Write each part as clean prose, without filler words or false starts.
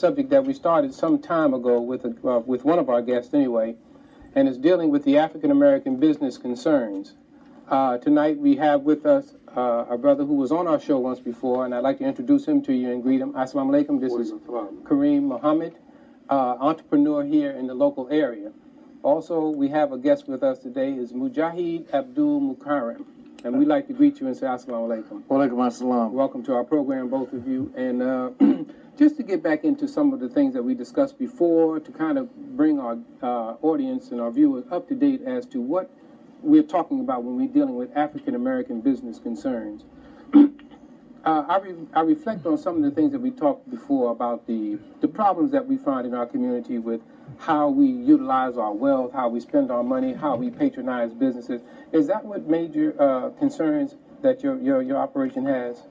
subject that we started some time ago with one of our guests anyway, and it's dealing with the African American business concerns. Tonight we have with us a brother who was on our show once before, and I'd like to introduce him to you and greet him. Assalamu alaikum. This is Karim Muhammad, entrepreneur here in the local area. Also, we have a guest with us today, is Mujahid Abdul Mukarim. And we'd like to greet you and say assalamu alaikum. Wa alaikum assalam. Welcome to our program, both of you. And just to get back into some of the things that we discussed before, to kind of bring our audience and our viewers up to date as to what we're talking about when we're dealing with African American business concerns. I reflect on some of the things that we talked before about the problems that we find in our community with how we utilize our wealth, how we spend our money, how we patronize businesses. Is that what major concerns that your operation has?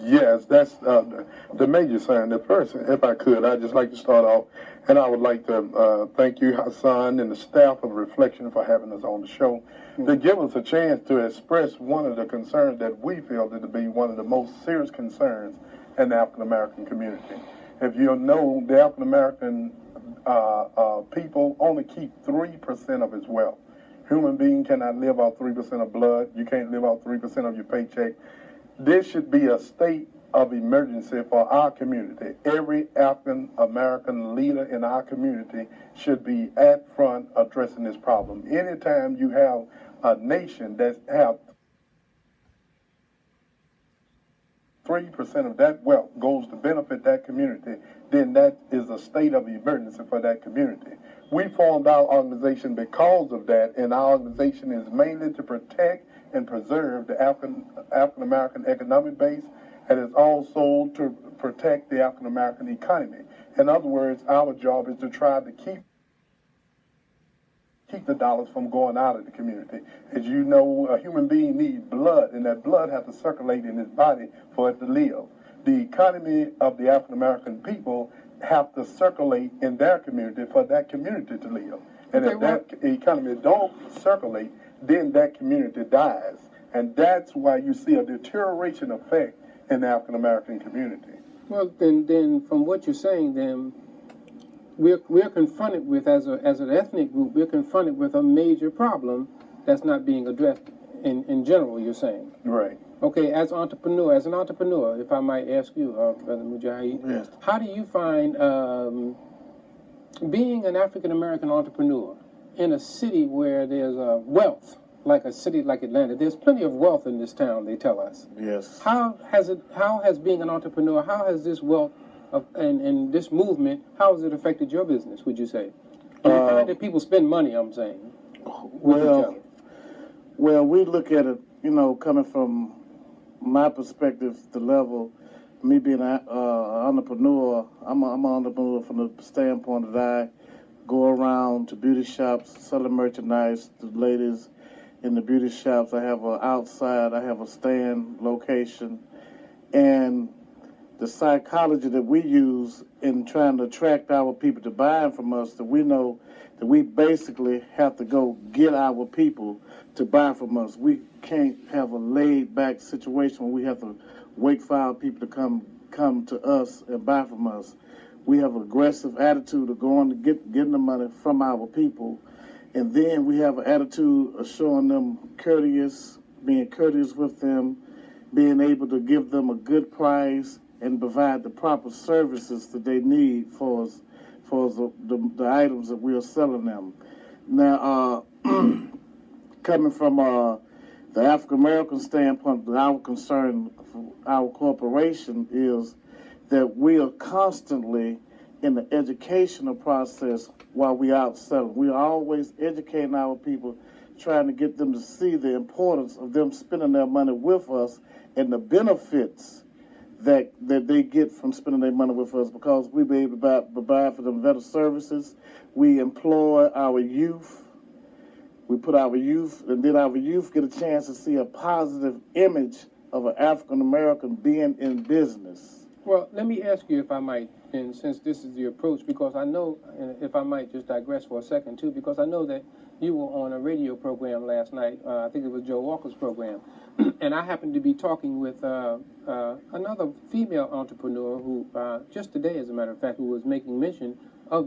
Yes, that's the major sign. The first, if I could, I'd just like to start off, and I would like to thank you, Hassan, and the staff of Reflection for having us on the show, to give us a chance to express one of the concerns that we feel to be one of the most serious concerns in the African American community. If you know, the African American people only keep 3% of his wealth. Human being cannot live off 3% of blood. You can't live off 3% of your paycheck. This should be a state of emergency for our community. Every African American leader in our community should be at front addressing this problem. Anytime you have a nation that have 3% of that wealth goes to benefit that community, then that is a state of emergency for that community. We formed our organization because of that, and our organization is mainly to protect and preserve the African-American economic base, and it's also to protect the African-American economy. In other words, our job is to try to keep the dollars from going out of the community. As you know, a human being needs blood, and that blood has to circulate in his body for it to live. The economy of the African American people have to circulate in their community for that community to live. And if that economy don't circulate, then that community dies. And that's why you see a deterioration effect in the African American community. Well, then from what you're saying, then we're confronted with, as an ethnic group, we're confronted with a major problem that's not being addressed in general, you're saying. Right. Okay, as an entrepreneur, if I might ask you, Brother Mujahid, Yes. How do you find being an African-American entrepreneur in a city where there's wealth, like a city like Atlanta? There's plenty of wealth in this town, they tell us. Yes. How has being an entrepreneur, how has this wealth and this movement, how has it affected your business, would you say? Do you find that people spend money, I'm saying, with each other? Well, we look at it, coming from my perspective, the level, me being an entrepreneur, I'm an entrepreneur from the standpoint that I go around to beauty shops, selling merchandise to ladies in the beauty shops. I have I have a stand location, and the psychology that we use in trying to attract our people to buying from us, that we know that we basically have to go get our people to buy from us. We can't have a laid-back situation where we have to wait for our people to come to us and buy from us. We have an aggressive attitude of going to getting the money from our people, and then we have an attitude of showing them being courteous with them, being able to give them a good price and provide the proper services that they need for the items that we are selling them. Now, coming from the African American standpoint, our concern, our corporation, is that we are constantly in the educational process while we out selling. We are always educating our people, trying to get them to see the importance of them spending their money with us and the benefits that they get from spending their money with us, because we be able to provide for them better services. We employ our youth. We put our youth, and then our youth get a chance to see a positive image of an African American being in business. Well, let me ask you if I might, and since this is the approach, because I know, and if I might just digress for a second too, because I know that you were on a radio program last night. I think it was Joe Walker's program, and I happened to be talking with another female entrepreneur who, just today, as a matter of fact, who was making mention